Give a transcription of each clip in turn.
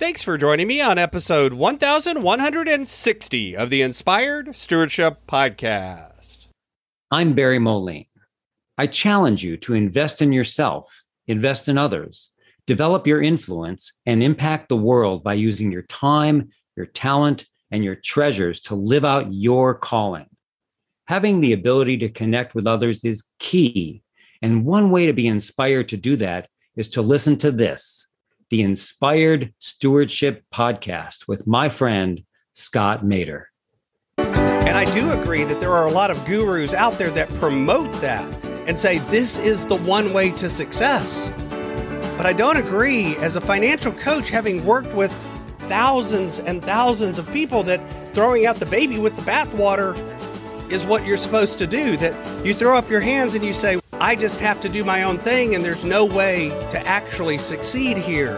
Thanks for joining me on episode 1160 of the Inspired Stewardship Podcast. I'm Barry Moline. I challenge you to invest in yourself, invest in others, develop your influence, and impact the world by using your time, your talent, and your treasures to live out your calling. Having the ability to connect with others is key, and one way to be inspired to do that is to listen to this, the Inspired Stewardship Podcast with my friend, Scott Mader. And I do agree that there are a lot of gurus out there that promote that and say this is the one way to success. But I don't agree, as a financial coach, having worked with thousands and thousands of people, that throwing out the baby with the bathwater is what you're supposed to do. That you throw up your hands and you say, I just have to do my own thing and there's no way to actually succeed here.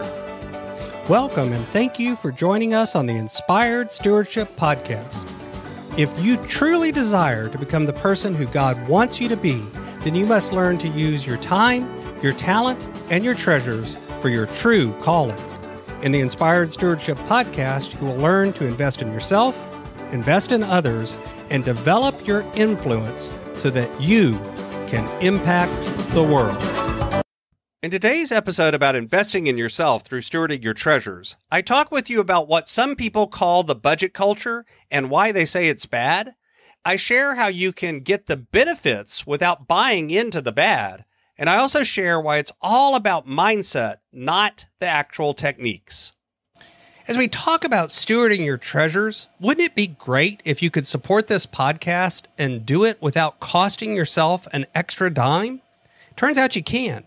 Welcome and thank you for joining us on the Inspired Stewardship Podcast. If you truly desire to become the person who God wants you to be, then you must learn to use your time, your talent, and your treasures for your true calling. In the Inspired Stewardship Podcast, you will learn to invest in yourself, invest in others, and develop your influence so that you can impact the world. In today's episode about investing in yourself through stewarding your treasures, I talk with you about what some people call the budget culture and why they say it's bad. I share how you can get the benefits without buying into the bad. And I also share why it's all about mindset, not the actual techniques. As we talk about stewarding your treasures, wouldn't it be great if you could support this podcast and do it without costing yourself an extra dime? Turns out you can.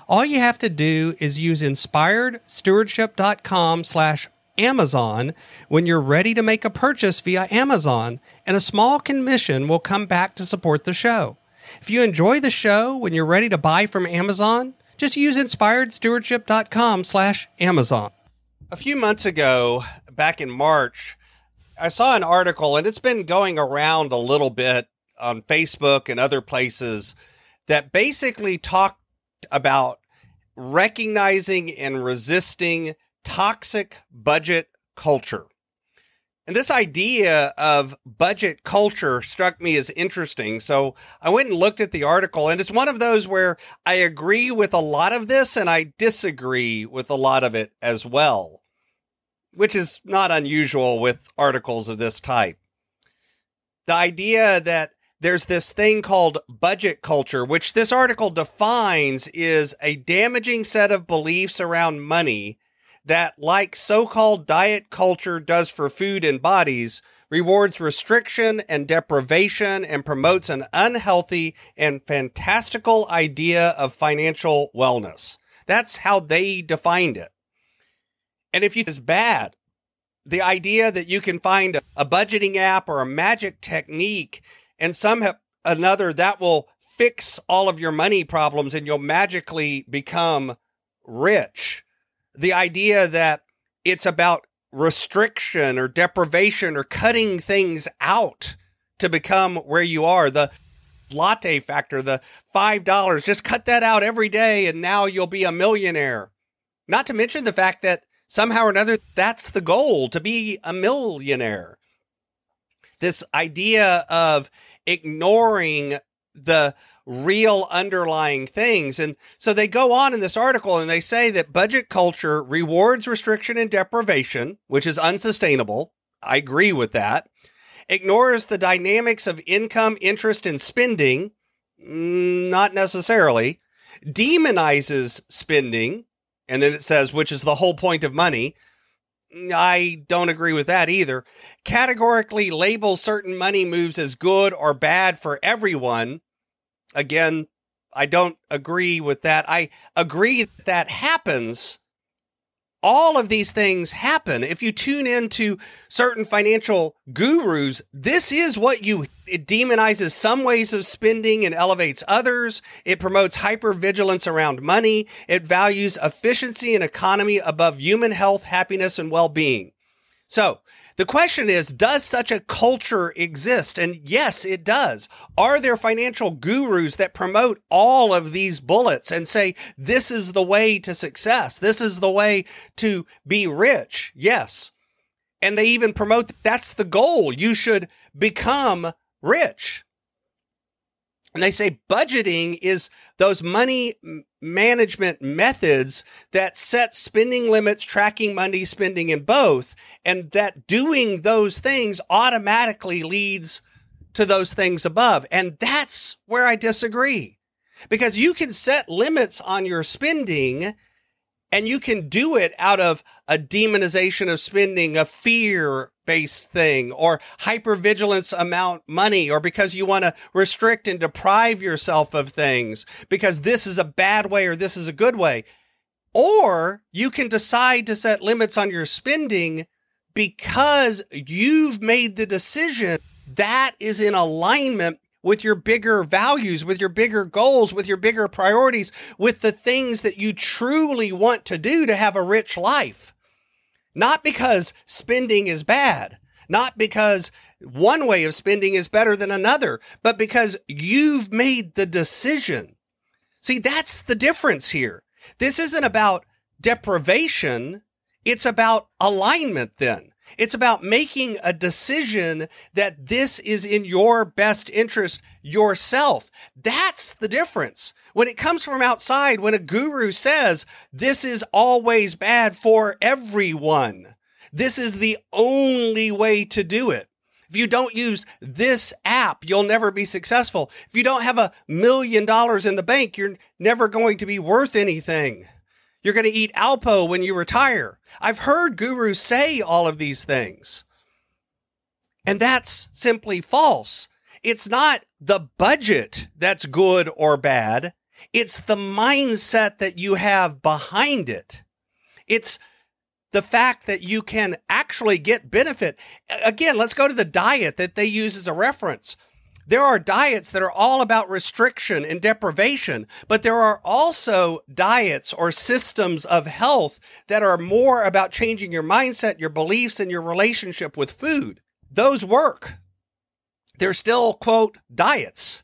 All you have to do is use inspiredstewardship.com/Amazon when you're ready to make a purchase via Amazon, and a small commission will come back to support the show. If you enjoy the show when you're ready to buy from Amazon, just use inspiredstewardship.com/Amazon. A few months ago, back in March, I saw an article, and it's been going around a little bit on Facebook and other places, that basically talked about recognizing and resisting toxic budget culture. And this idea of budget culture struck me as interesting. So I went and looked at the article, and it's one of those where I agree with a lot of this and I disagree with a lot of it as well, which is not unusual with articles of this type. The idea that there's this thing called budget culture, which this article defines is a damaging set of beliefs around money that, like so-called diet culture does for food and bodies, rewards restriction and deprivation and promotes an unhealthy and fantastical idea of financial wellness. That's how they defined it. And if you think it's bad, the idea that you can find a budgeting app or a magic technique and another that will fix all of your money problems and you'll magically become rich. The idea that it's about restriction or deprivation or cutting things out to become where you are. The latte factor, the $5, just cut that out every day and now you'll be a millionaire. Not to mention the fact that somehow or another, that's the goal, to be a millionaire. This idea of ignoring the real underlying things. And so they go on in this article and they say that budget culture rewards restriction and deprivation, which is unsustainable. I agree with that. Ignores the dynamics of income, interest, and spending. Not necessarily. Demonizes spending. And then it says, which is the whole point of money. I don't agree with that either. Categorically labels certain money moves as good or bad for everyone. Again, I don't agree with that. I agree that happens. All of these things happen. If you tune into certain financial gurus, this is what it demonizes some ways of spending and elevates others. It promotes hypervigilance around money. It values efficiency and economy above human health, happiness, and well-being. So The question is, does such a culture exist? And yes, it does. Are there financial gurus that promote all of these bullets and say, this is the way to success? This is the way to be rich? Yes. And they even promote that's the goal. You should become rich. And they say budgeting is those money management methods that set spending limits, tracking money spending in both, and that doing those things automatically leads to those things above. And that's where I disagree, because you can set limits on your spending and you can do it out of a demonization of spending, a fear-based thing, or hypervigilance amount money, or because you want to restrict and deprive yourself of things, because this is a bad way or this is a good way. Or you can decide to set limits on your spending because you've made the decision that is in alignment with your bigger values, with your bigger goals, with your bigger priorities, with the things that you truly want to do to have a rich life. Not because spending is bad, not because one way of spending is better than another, but because you've made the decision. See, that's the difference here. This isn't about deprivation. It's about alignment then. It's about making a decision that this is in your best interest yourself. That's the difference. When it comes from outside, when a guru says, this is always bad for everyone, this is the only way to do it. If you don't use this app, you'll never be successful. If you don't have $1 million in the bank, you're never going to be worth anything. You're going to eat Alpo when you retire. I've heard gurus say all of these things. And that's simply false. It's not the budget that's good or bad. It's the mindset that you have behind it. It's the fact that you can actually get benefit. Again, let's go to the diet that they use as a reference. There are diets that are all about restriction and deprivation, but there are also diets or systems of health that are more about changing your mindset, your beliefs, and your relationship with food. Those work. They're still, quote, diets.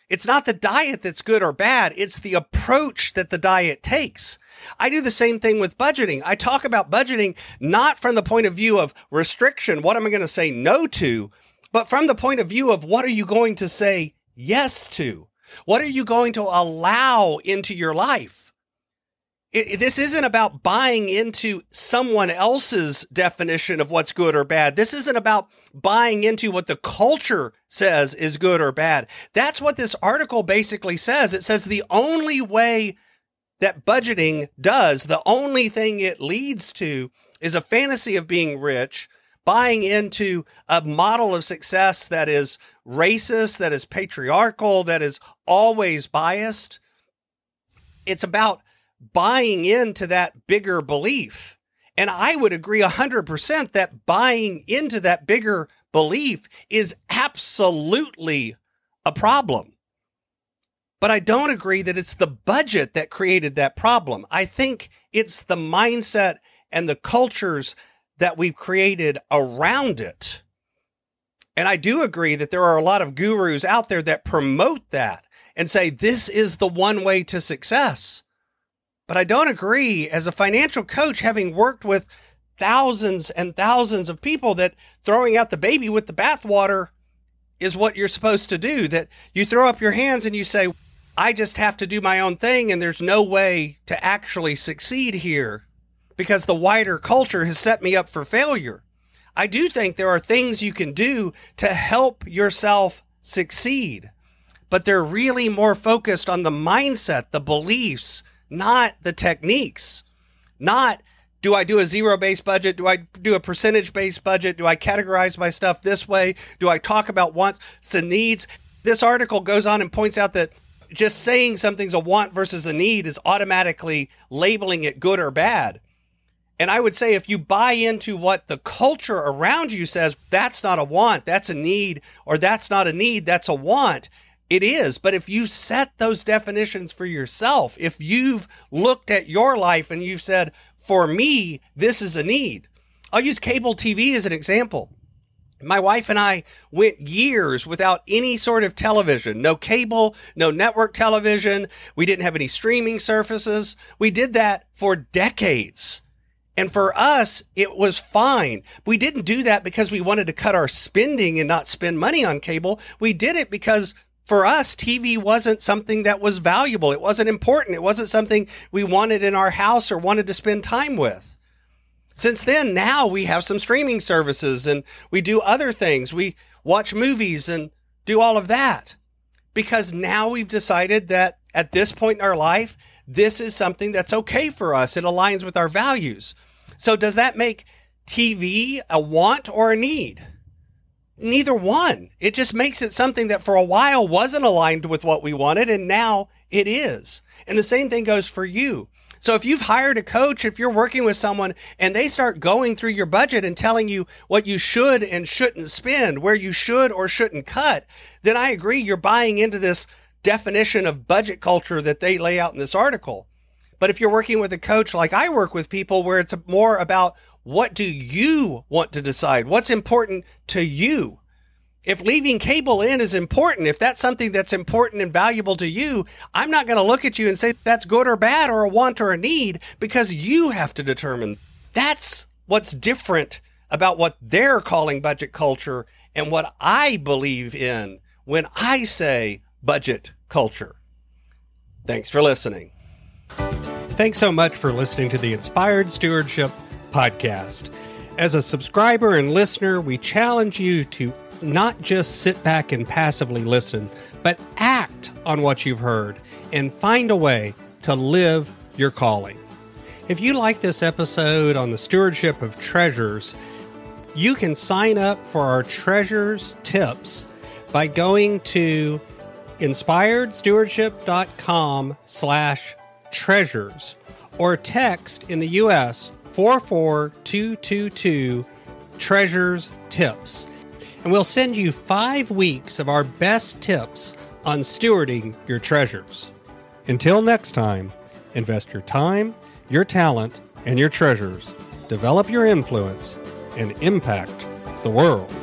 It's not the diet that's good or bad. It's the approach that the diet takes. I do the same thing with budgeting. I talk about budgeting not from the point of view of restriction, what am I going to say no to, but from the point of view of what are you going to say yes to? What are you going to allow into your life? This isn't about buying into someone else's definition of what's good or bad. This isn't about buying into what the culture says is good or bad. That's what this article basically says. It says the only way that budgeting does, the only thing it leads to is a fantasy of being rich, buying into a model of success that is racist, that is patriarchal, that is always biased. It's about buying into that bigger belief. And I would agree 100% that buying into that bigger belief is absolutely a problem. But I don't agree that it's the budget that created that problem. I think it's the mindset and the cultures that we've created around it. And I do agree that there are a lot of gurus out there that promote that and say this is the one way to success. But I don't agree as a financial coach, having worked with thousands and thousands of people, that throwing out the baby with the bathwater is what you're supposed to do, that you throw up your hands and you say, I just have to do my own thing and there's no way to actually succeed here because the wider culture has set me up for failure. I do think there are things you can do to help yourself succeed, but they're really more focused on the mindset, the beliefs, not the techniques. Not, do I do a zero-based budget? Do I do a percentage-based budget? Do I categorize my stuff this way? Do I talk about wants and needs? This article goes on and points out that just saying something's a want versus a need is automatically labeling it good or bad. And I would say if you buy into what the culture around you says, that's not a want, that's a need, or that's not a need, that's a want, it is. But if you set those definitions for yourself, if you've looked at your life and you've said, for me, this is a need. I'll use cable TV as an example. My wife and I went years without any sort of television, no cable, no network television. We didn't have any streaming services. We did that for decades. And for us, it was fine. We didn't do that because we wanted to cut our spending and not spend money on cable. We did it because for us, TV wasn't something that was valuable. It wasn't important. It wasn't something we wanted in our house or wanted to spend time with. Since then, now we have some streaming services and we do other things. We watch movies and do all of that because now we've decided that at this point in our life, this is something that's okay for us. It aligns with our values. So does that make TV a want or a need? Neither one. It just makes it something that for a while wasn't aligned with what we wanted, and now it is. And the same thing goes for you. So if you've hired a coach, if you're working with someone and they start going through your budget and telling you what you should and shouldn't spend, where you should or shouldn't cut, then I agree you're buying into this definition of budget culture that they lay out in this article. But if you're working with a coach like I work with people where it's more about what do you want to decide? What's important to you? If leaving cable in is important, if that's something that's important and valuable to you, I'm not going to look at you and say that's good or bad or a want or a need because you have to determine. That's what's different about what they're calling budget culture and what I believe in when I say budget culture. Thanks for listening. Thanks so much for listening to the Inspired Stewardship podcast. As a subscriber and listener, we challenge you to not just sit back and passively listen, but act on what you've heard and find a way to live your calling. If you like this episode on the stewardship of treasures, you can sign up for our treasures tips by going to inspiredstewardship.com/treasures or text in the U.S. 44222 treasures tips. And we'll send you 5 weeks of our best tips on stewarding your treasures. Until next time, invest your time, your talent, and your treasures. Develop your influence and impact the world.